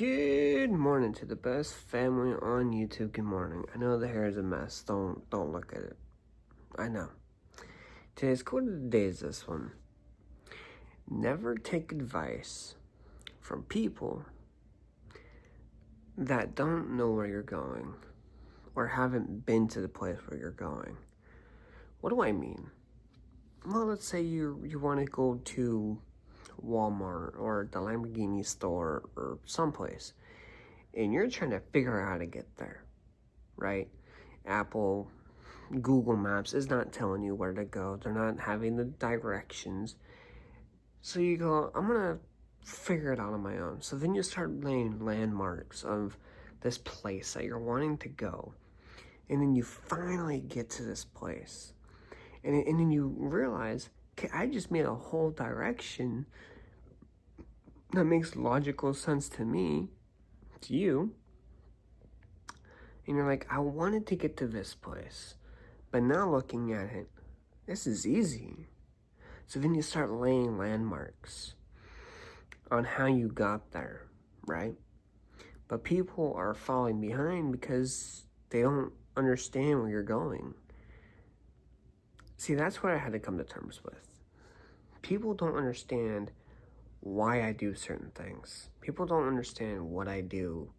Good morning to the best family on YouTube. Good morning. I know the hair is a mess. Don't look at it. I know. Today's quote of the day is this one. Never take advice from people that don't know where you're going or haven't been to the place where you're going. What do I mean? Well, let's say you want to go to Walmart or the Lamborghini store or someplace, and you're trying to figure out how to get there, right? Apple, Google Maps is not telling you where to go. They're not having the directions. So you go, I'm gonna figure it out on my own. So then you start laying landmarks of this place that you're wanting to go. And then you finally get to this place. And then you realize, okay, I just made a whole direction that makes logical sense to me, to you. And you're like, I wanted to get to this place. But now looking at it, this is easy. So then you start laying landmarks on how you got there, right? But people are falling behind because they don't understand where you're going. See, that's what I had to come to terms with. People don't understand why I do certain things. People don't understand what I do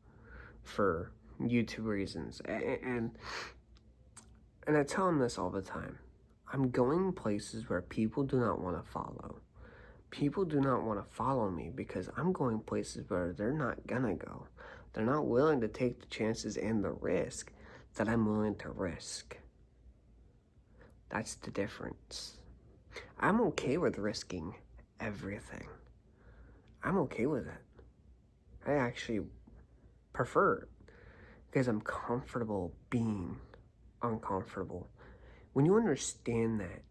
for YouTube reasons. And I tell them this all the time. I'm going places where people do not want to follow. People do not want to follow me because I'm going places where they're not gonna go. They're not willing to take the chances and the risk that I'm willing to risk. That's the difference. I'm okay with risking everything. I'm okay with it. I actually prefer it because I'm comfortable being uncomfortable. When you understand that,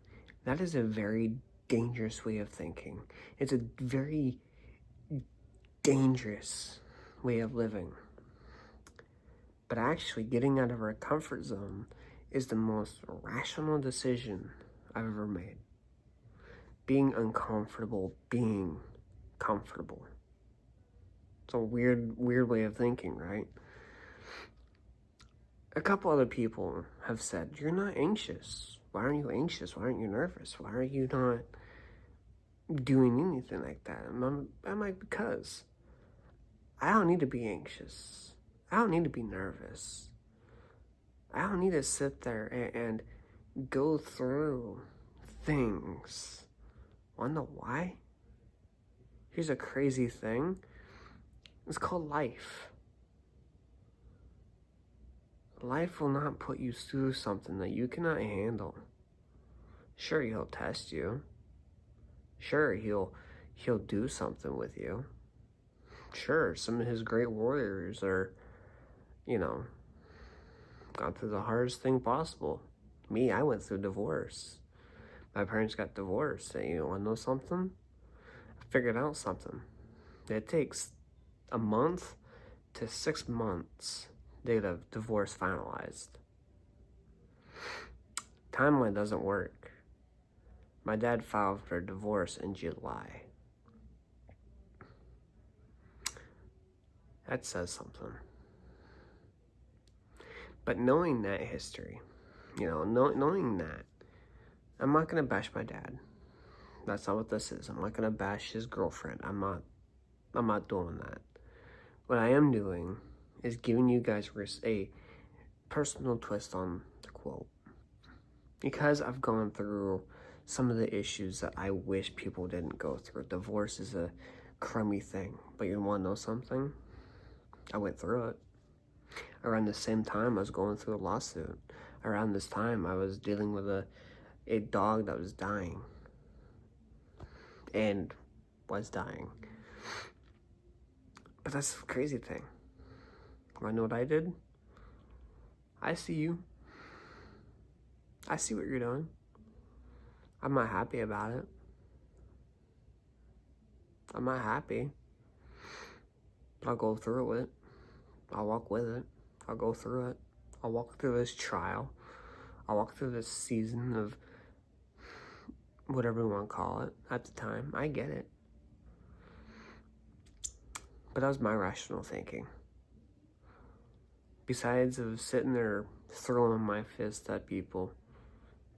that is a very dangerous way of thinking. It's a very dangerous way of living. But actually, getting out of our comfort zone is the most rational decision I've ever made. Being uncomfortable, being comfortable. It's a weird way of thinking, right? A couple other people have said, you're not anxious. Why aren't you anxious? Why aren't you nervous? Why are you not doing anything like that? I'm like, because I don't need to be anxious. I don't need to be nervous. I don't need to sit there and go through things. Wanna know why? Here's a crazy thing. It's called life. Life will not put you through something that you cannot handle. Sure, he'll test you. Sure, he'll do something with you. Sure, some of his great warriors are, gone through the hardest thing possible. Me, I went through divorce. My parents got divorced. And you want to know something? I figured out something. It takes a month to 6 months to get a divorce finalized. Timeline doesn't work. My dad filed for divorce in July. That says something. But knowing that history, knowing that, I'm not gonna bash my dad. That's not what this is. I'm not gonna bash his girlfriend. I'm not doing that. What I am doing is giving you guys a personal twist on the quote. Because I've gone through some of the issues that I wish people didn't go through. Divorce is a crummy thing. But you wanna know something? I went through it. Around the same time, I was going through a lawsuit. Around this time, I was dealing with a dog that was dying. And was dying. But that's the crazy thing. I know what I did? I see you. I see what you're doing. I'm not happy about it. I'm not happy. But I'll go through it. I'll walk with it. I'll go through it. I'll walk through this trial. I'll walk through this season of whatever you want to call it at the time. I get it. But that was my rational thinking. Besides of sitting there throwing my fist at people,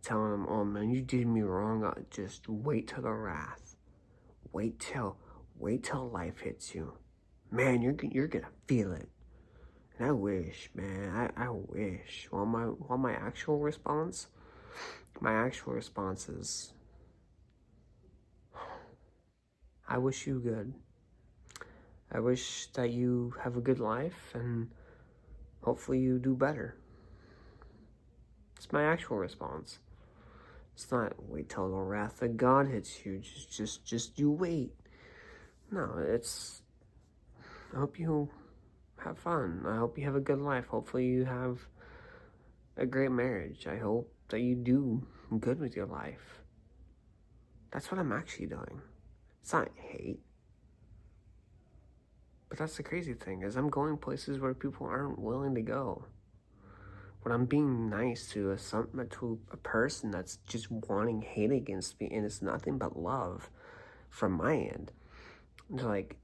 telling them, oh man, you did me wrong, just wait till the wrath. Wait till life hits you. Man, you're gonna feel it. And I wish, man, I wish. My actual response? My actual response is, I wish you good. I wish that you have a good life, and hopefully you do better. It's my actual response. It's not wait till the wrath of God hits you. Just you wait. No, it's, I hope you have fun. I hope you have a good life. Hopefully you have a great marriage. I hope that you do good with your life. That's what I'm actually doing. It's not hate. But that's the crazy thing, is I'm going places where people aren't willing to go. When I'm being nice to a person that's just wanting hate against me, and it's nothing but love from my end. They're like,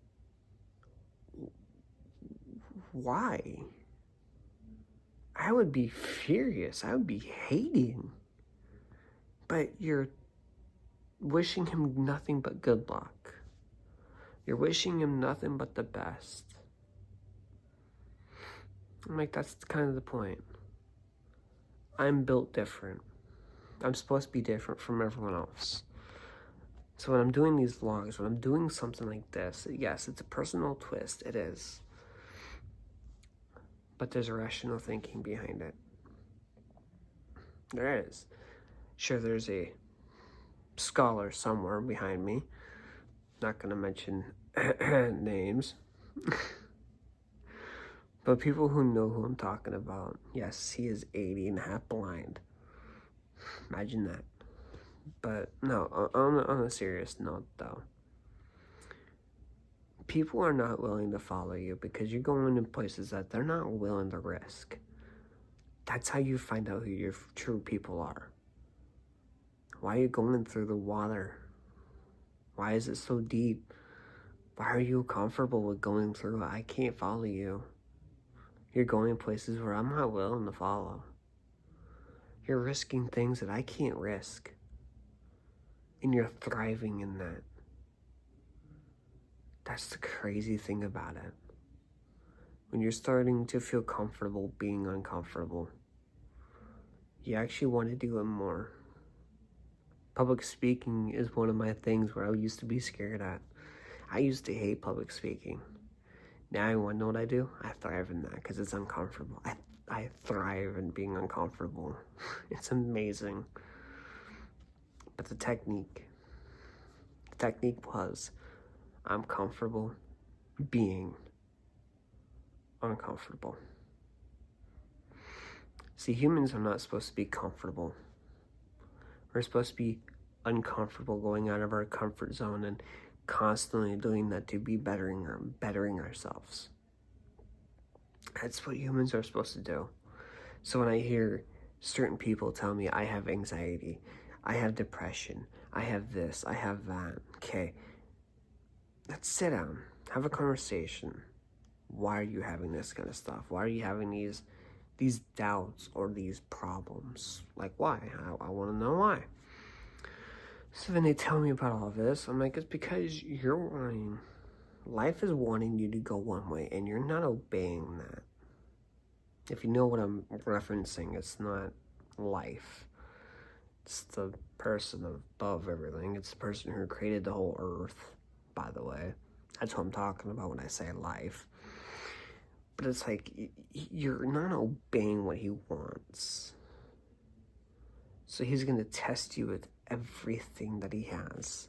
why? I would be furious. I would be hating. But you're wishing him nothing but good luck. You're wishing him nothing but the best. I'm like, that's kind of the point. I'm built different. I'm supposed to be different from everyone else. So when I'm doing these vlogs, when I'm doing something like this, yes, it's a personal twist. It is. But there's a rational thinking behind it. There is. Sure, there's a scholar somewhere behind me. Not going to mention names. But people who know who I'm talking about, yes, he is 80 and half blind. Imagine that. But no, on a serious note though, people are not willing to follow you because you're going in places that they're not willing to risk. That's how you find out who your true people are. Why are you going through the water? Why is it so deep? Why are you comfortable with going through it? I can't follow you. You're going places where I'm not willing to follow. You're risking things that I can't risk. And you're thriving in that. That's the crazy thing about it. When you're starting to feel comfortable being uncomfortable, you actually want to do it more. Public speaking is one of my things where I used to be scared at. I used to hate public speaking. Now I want to know what I do? I thrive in that because it's uncomfortable. I thrive in being uncomfortable. It's amazing. But the technique was, I'm comfortable being uncomfortable. See, humans are not supposed to be comfortable. We're supposed to be uncomfortable, going out of our comfort zone and constantly doing that to be bettering ourselves. That's what humans are supposed to do. So when I hear certain people tell me I have anxiety, I have depression, I have this, I have that, okay, let's sit down, have a conversation. Why are you having this kind of stuff? Why are you having these doubts or these problems? Like, why? I want to know why. So then they tell me about all this. I'm like, it's because life is wanting you to go one way, and you're not obeying that. If you know what I'm referencing, it's not life. It's the person above everything. It's the person who created the whole earth, by the way. That's what I'm talking about when I say life. But it's like, you're not obeying what he wants. So he's going to test you with everything that he has.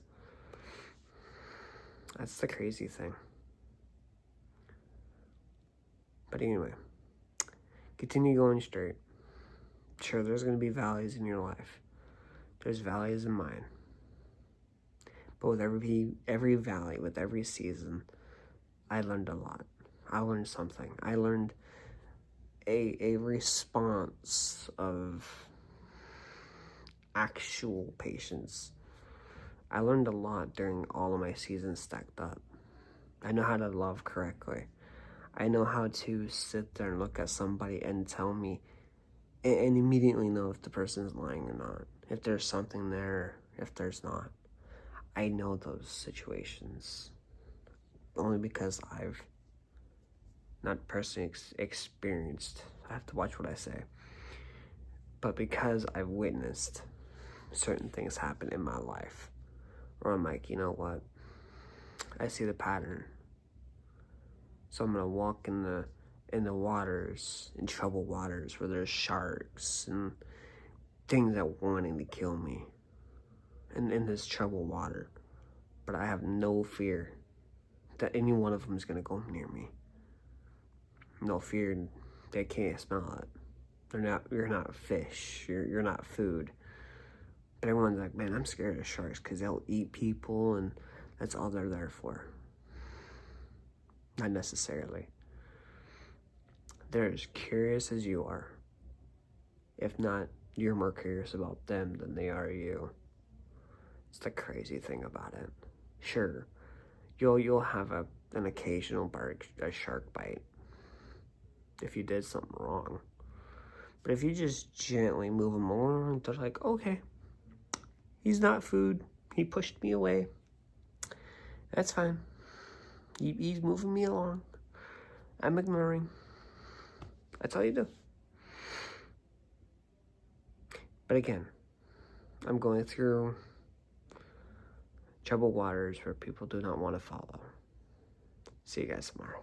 That's the crazy thing. But anyway, continue going straight. Sure, there's going to be valleys in your life. There's valleys in mine. But with every valley, with every season, I learned a lot. I learned something. I learned a response of actual patience. I learned a lot during all of my seasons stacked up. I know how to love correctly. I know how to sit there and look at somebody and tell me and immediately know if the person is lying or not. If there's something there, if there's not. I know those situations only because I've not personally experienced. I have to watch what I say. But because I've witnessed certain things happen in my life, where I'm like, you know what? I see the pattern. So I'm gonna walk in the waters, in troubled waters, where there's sharks and things that wanting to kill me. And in this troubled water. But I have no fear that any one of them is gonna go near me. No fear they can't smell it. You're not fish. You're not food. But everyone's like, man, I'm scared of sharks because they'll eat people and that's all they're there for. Not necessarily. They're as curious as you are. If not, you're more curious about them than they are you. It's the crazy thing about it. Sure, you'll have an occasional a shark bite if you did something wrong. But if you just gently move them along, they're like, okay, he's not food. He pushed me away. That's fine. He's moving me along. I'm ignoring. That's all you do. But again, I'm going through troubled waters where people do not want to follow. See you guys tomorrow.